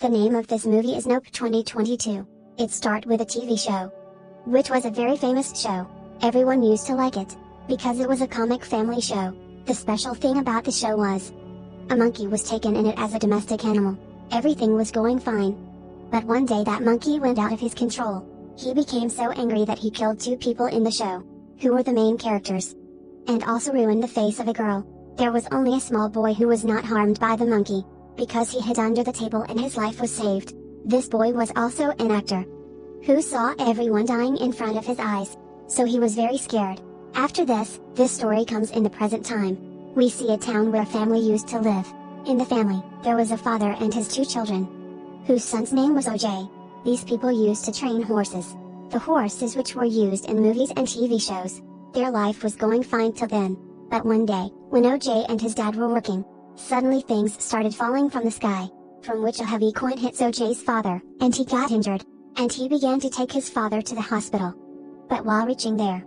The name of this movie is Nope 2022. It started with a TV show, which was a very famous show. Everyone used to like it, because it was a comic family show. The special thing about the show was, a monkey was taken in it as a domestic animal. Everything was going fine. But one day that monkey went out of his control. He became so angry that he killed 2 people in the show, who were the main characters, and also ruined the face of a girl. There was only a small boy who was not harmed by the monkey, because he hid under the table and his life was saved. This boy was also an actor, who saw everyone dying in front of his eyes, so he was very scared. After this story comes in the present time. We see a town where a family used to live. In the family, there was a father and his 2 children, whose son's name was OJ. These people used to train horses. The horses which were used in movies and TV shows. Their life was going fine till then. But one day, when OJ and his dad were working, suddenly things started falling from the sky, from which a heavy coin hits OJ's father, and he got injured, and he began to take his father to the hospital. But while reaching there,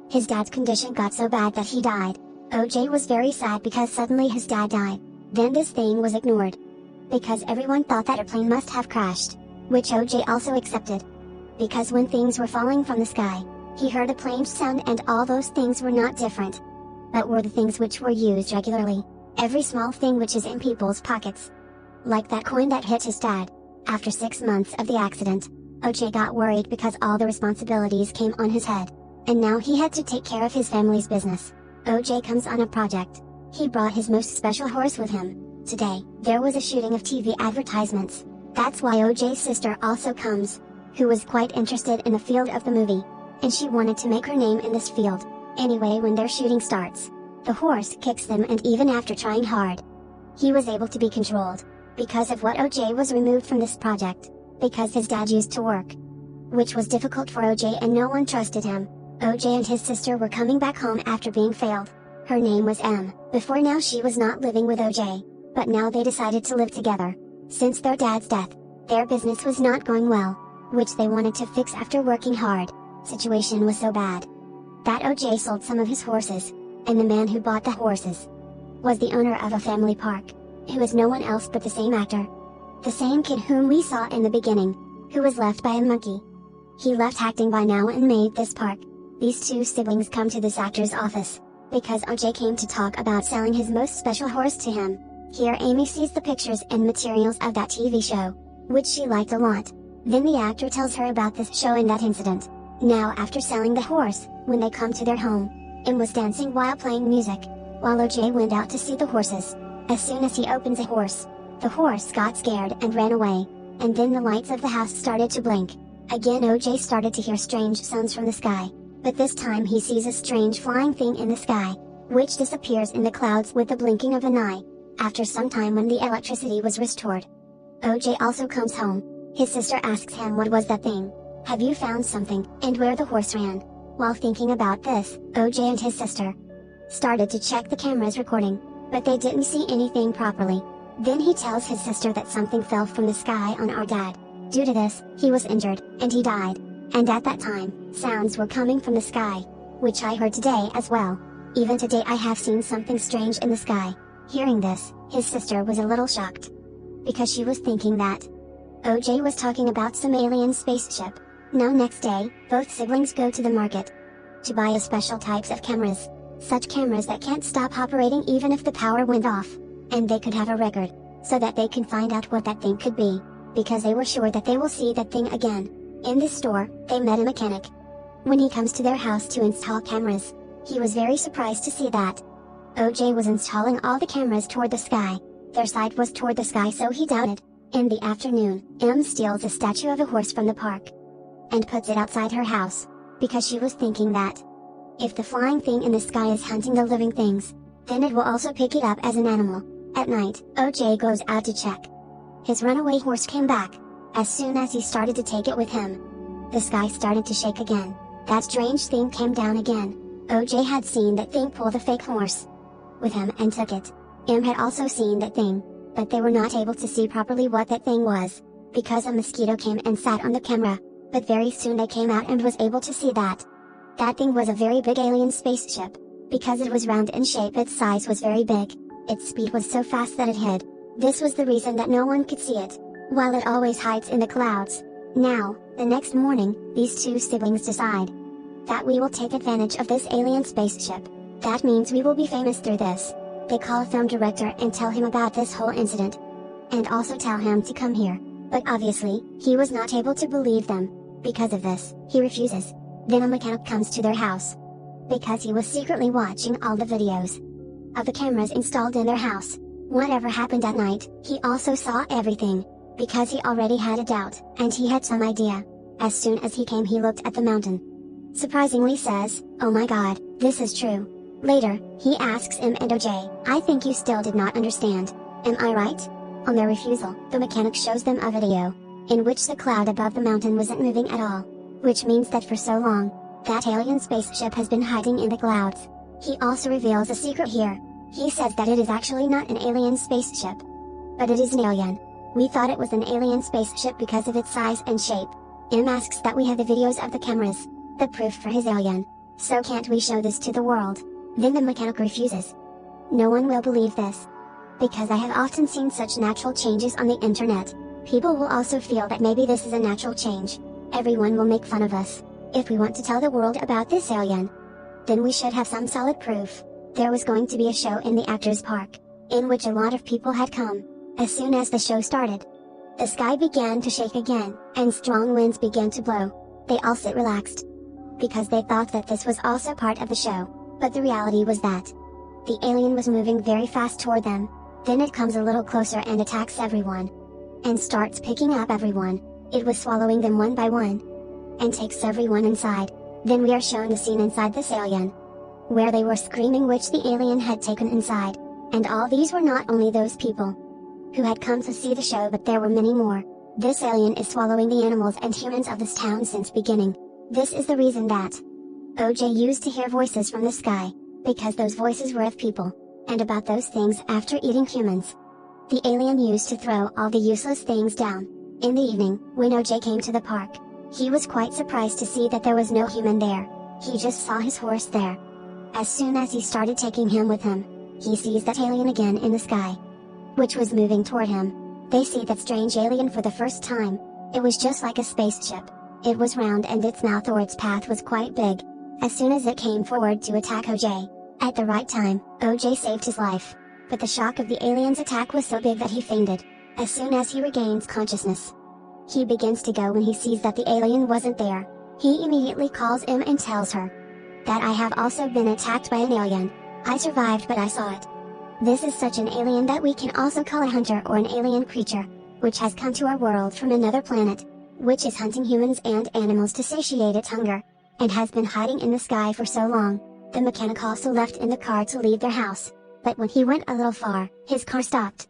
his dad's condition got so bad that he died. OJ was very sad because suddenly his dad died. Then this thing was ignored, because everyone thought that a plane must have crashed, which OJ also accepted. Because when things were falling from the sky, he heard a plane sound and all those things were not different, but were the things which were used regularly. Every small thing which is in people's pockets. Like that coin that hit his dad. After 6 months of the accident, OJ got worried because all the responsibilities came on his head, and now he had to take care of his family's business. OJ comes on a project. He brought his most special horse with him. Today, there was a shooting of TV advertisements. That's why OJ's sister also comes, who was quite interested in the field of the movie, and she wanted to make her name in this field. Anyway, when their shooting starts, the horse kicks them, and even after trying hard, he was able to be controlled. Because of what, OJ was removed from this project, because his dad used to work, which was difficult for OJ and no one trusted him. OJ and his sister were coming back home after being failed. Her name was M. Before now she was not living with OJ, but now they decided to live together. Since their dad's death, their business was not going well, which they wanted to fix after working hard. Situation was so bad that OJ sold some of his horses, and the man who bought the horses was the owner of a family park, who is no one else but the same actor. The same kid whom we saw in the beginning, who was left by a monkey. He left acting by now and made this park. These 2 siblings come to this actor's office, because OJ came to talk about selling his most special horse to him. Here Amy sees the pictures and materials of that TV show, which she liked a lot. Then the actor tells her about this show and that incident. Now after selling the horse, when they come to their home, M was dancing while playing music, while OJ went out to see the horses. As soon as he opens a horse, the horse got scared and ran away, and then the lights of the house started to blink. Again OJ started to hear strange sounds from the sky, but this time he sees a strange flying thing in the sky, which disappears in the clouds with the blinking of an eye. After some time, when the electricity was restored, OJ also comes home. His sister asks him what was that thing, have you found something, and where the horse ran. While thinking about this, OJ and his sister started to check the cameras recording, but they didn't see anything properly. Then he tells his sister that something fell from the sky on our dad. Due to this, he was injured, and he died. And at that time, sounds were coming from the sky, which I heard today as well. Even today I have seen something strange in the sky. Hearing this, his sister was a little shocked, because she was thinking that OJ was talking about some alien spaceship. Now next day, both siblings go to the market to buy a special types of cameras. Such cameras that can't stop operating even if the power went off, and they could have a record, so that they can find out what that thing could be, because they were sure that they will see that thing again. In this store, they met a mechanic. When he comes to their house to install cameras, he was very surprised to see that OJ was installing all the cameras toward the sky. Their side was toward the sky, so he doubted. In the afternoon, M steals a statue of a horse from the park and puts it outside her house, because she was thinking that if the flying thing in the sky is hunting the living things, then it will also pick it up as an animal. At night, OJ goes out to check. His runaway horse came back. As soon as he started to take it with him, the sky started to shake again. That strange thing came down again. OJ had seen that thing pull the fake horse with him and took it. M had also seen that thing, but they were not able to see properly what that thing was, because a mosquito came and sat on the camera. But very soon they came out and was able to see that that thing was a very big alien spaceship. Because it was round in shape, its size was very big. Its speed was so fast that it hid. This was the reason that no one could see it. while it always hides in the clouds. Now, the next morning, these two siblings decide that we will take advantage of this alien spaceship. That means we will be famous through this. They call a film director and tell him about this whole incident, and also tell him to come here. But obviously, he was not able to believe them. Because of this, he refuses. Then a mechanic comes to their house, because he was secretly watching all the videos of the cameras installed in their house. Whatever happened at night, he also saw everything, because he already had a doubt, and he had some idea. As soon as he came, he looked at the mountain. Surprisingly says, "Oh my god, this is true." Later, he asks him and OJ, "I think you still did not understand. Am I right?" On their refusal, the mechanic shows them a video, in which the cloud above the mountain wasn't moving at all, which means that for so long, that alien spaceship has been hiding in the clouds. He also reveals a secret here. He says that it is actually not an alien spaceship, but it is an alien. We thought it was an alien spaceship because of its size and shape. M asks that we have the videos of the cameras, the proof for his alien. So can't we show this to the world? Then the mechanic refuses. No one will believe this, because I have often seen such natural changes on the internet. People will also feel that maybe this is a natural change. Everyone will make fun of us. If we want to tell the world about this alien, then we should have some solid proof. There was going to be a show in the Actors Park, in which a lot of people had come. As soon as the show started, the sky began to shake again, and strong winds began to blow. They all sit relaxed, because they thought that this was also part of the show. But the reality was that the alien was moving very fast toward them. Then it comes a little closer and attacks everyone, and starts picking up everyone. It was swallowing them one by one, and takes everyone inside. Then we are shown the scene inside this alien, where they were screaming which the alien had taken inside. And all these were not only those people who had come to see the show, but there were many more. This alien is swallowing the animals and humans of this town since beginning. This is the reason that OJ used to hear voices from the sky, because those voices were of people, and about those things after eating humans. The alien used to throw all the useless things down. In the evening, when OJ came to the park, he was quite surprised to see that there was no human there. He just saw his horse there. As soon as he started taking him with him, he sees that alien again in the sky, which was moving toward him. They see that strange alien for the first time. It was just like a spaceship. It was round and its mouth or its path was quite big. As soon as it came forward to attack OJ, at the right time, OJ saved his life. But the shock of the alien's attack was so big that he fainted. As soon as he regains consciousness, he begins to go when he sees that the alien wasn't there. He immediately calls Em and tells her that I have also been attacked by an alien. I survived, but I saw it. This is such an alien that we can also call a hunter or an alien creature, which has come to our world from another planet, which is hunting humans and animals to satiate its hunger, and has been hiding in the sky for so long. The mechanic also left in the car to leave their house, but when he went a little far, his car stopped,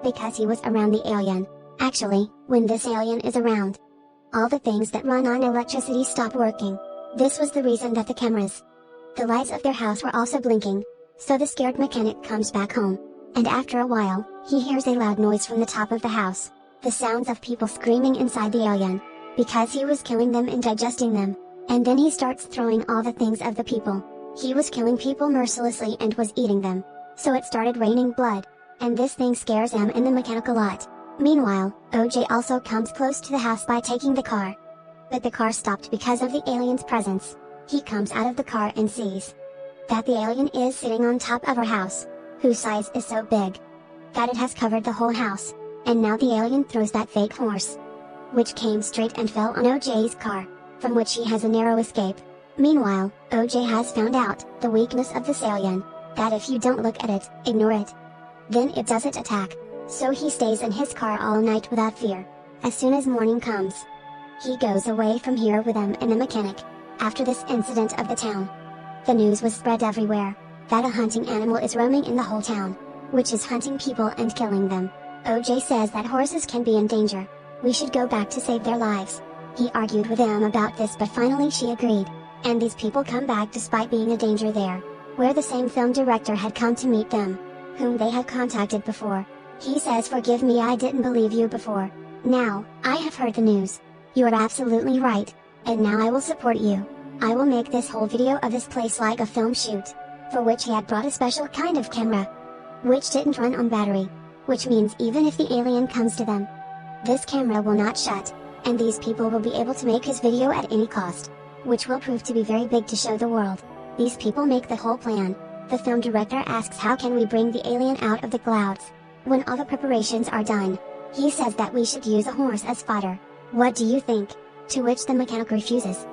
because he was around the alien. Actually, when this alien is around, all the things that run on electricity stop working. This was the reason that the cameras, the lights of their house were also blinking. So the scared mechanic comes back home, and after a while, he hears a loud noise from the top of the house, the sounds of people screaming inside the alien, because he was killing them and digesting them, and then he starts throwing all the things of the people. He was killing people mercilessly and was eating them, so it started raining blood, and this thing scares him and the mechanic a lot. Meanwhile, OJ also comes close to the house by taking the car, but the car stopped because of the alien's presence. He comes out of the car and sees that the alien is sitting on top of our house, whose size is so big that it has covered the whole house, and now the alien throws that fake horse, which came straight and fell on OJ's car, from which he has a narrow escape. Meanwhile, OJ has found out the weakness of this alien, that if you don't look at it, ignore it, then it doesn't attack. So he stays in his car all night without fear. As soon as morning comes, he goes away from here with them and the mechanic. After this incident of the town, the news was spread everywhere, that a hunting animal is roaming in the whole town, which is hunting people and killing them. OJ says that horses can be in danger. We should go back to save their lives. He argued with Em about this, but finally she agreed, and these people come back despite being a danger there, where the same film director had come to meet them, whom they had contacted before. He says, "Forgive me, I didn't believe you before. Now, I have heard the news. You are absolutely right, and now I will support you. I will make this whole video of this place like a film shoot," for which he had brought a special kind of camera, which didn't run on battery, which means even if the alien comes to them, This camera will not shut, and these people will be able to make his video at any cost, which will prove to be very big to show the world. These people make the whole plan. The film director asks, how can we bring the alien out of the clouds? When all the preparations are done, he says that we should use a horse as fodder. What do you think? To which the mechanic refuses.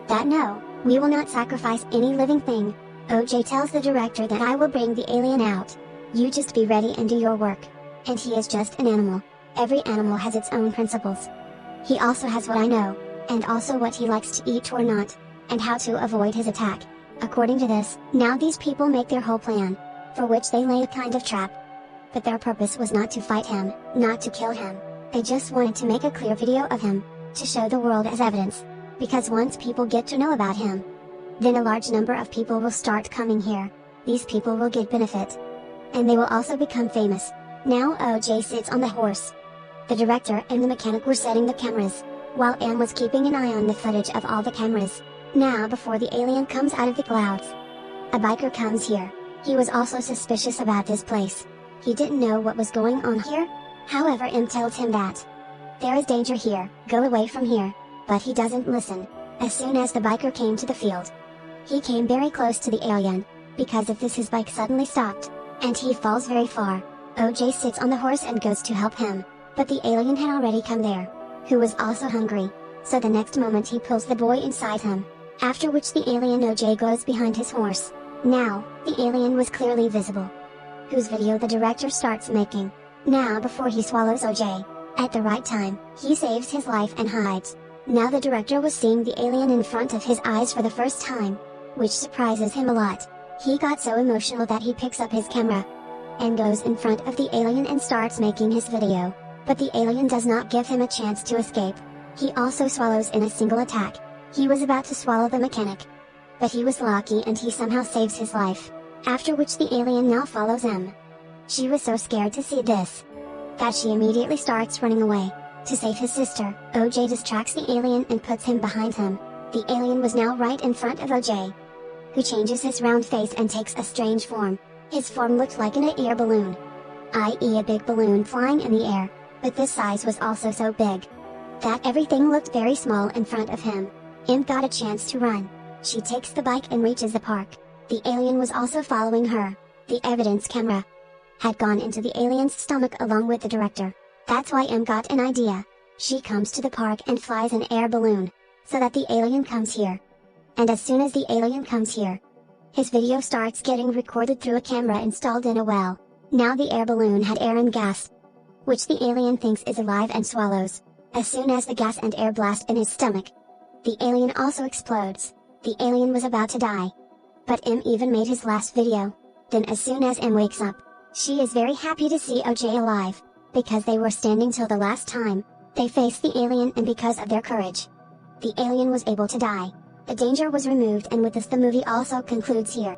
That no, we will not sacrifice any living thing. OJ tells the director that I will bring the alien out. You just be ready and do your work. And he is just an animal. Every animal has its own principles. He also has what I know, and also what he likes to eat or not, and how to avoid his attack. According to this, now these people make their whole plan, for which they lay a kind of trap. But their purpose was not to fight him, not to kill him. They just wanted to make a clear video of him, to show the world as evidence. Because once people get to know about him, then a large number of people will start coming here. These people will get benefit. And they will also become famous. Now OJ sits on the horse. The director and the mechanic were setting the cameras, while M was keeping an eye on the footage of all the cameras. Now before the alien comes out of the clouds, a biker comes here. He was also suspicious about this place. He didn't know what was going on here. However, M tells him that there is danger here, go away from here. But he doesn't listen. As soon as the biker came to the field, he came very close to the alien. Because of this, his bike suddenly stopped, and he falls very far. OJ sits on the horse and goes to help him, but the alien had already come there, who was also hungry. So the next moment he pulls the boy inside him. After which the alien OJ goes behind his horse. Now, the alien was clearly visible, whose video the director starts making. Now before he swallows OJ, at the right time, he saves his life and hides. Now the director was seeing the alien in front of his eyes for the first time, which surprises him a lot. He got so emotional that he picks up his camera, and goes in front of the alien and starts making his video. But the alien does not give him a chance to escape. He also swallows in a single attack. He was about to swallow the mechanic, but he was lucky and he somehow saves his life. After which the alien now follows him. She was so scared to see this, that she immediately starts running away. To save his sister, OJ distracts the alien and puts him behind him. The alien was now right in front of OJ, who changes his round face and takes a strange form. His form looked like an air balloon, i.e. a big balloon flying in the air, but this size was also so big that everything looked very small in front of him. M got a chance to run. She takes the bike and reaches the park. The alien was also following her. The evidence camera had gone into the alien's stomach along with the director. That's why M got an idea. She comes to the park and flies an air balloon, so that the alien comes here. And as soon as the alien comes here, his video starts getting recorded through a camera installed in a well. Now the air balloon had air and gas, which the alien thinks is alive and swallows. As soon as the gas and air blast in his stomach, the alien also explodes. The alien was about to die. But M even made his last video. Then as soon as M wakes up, she is very happy to see OJ alive, because they were standing till the last time. They faced the alien, and because of their courage, the alien was able to die. The danger was removed, and with this the movie also concludes here.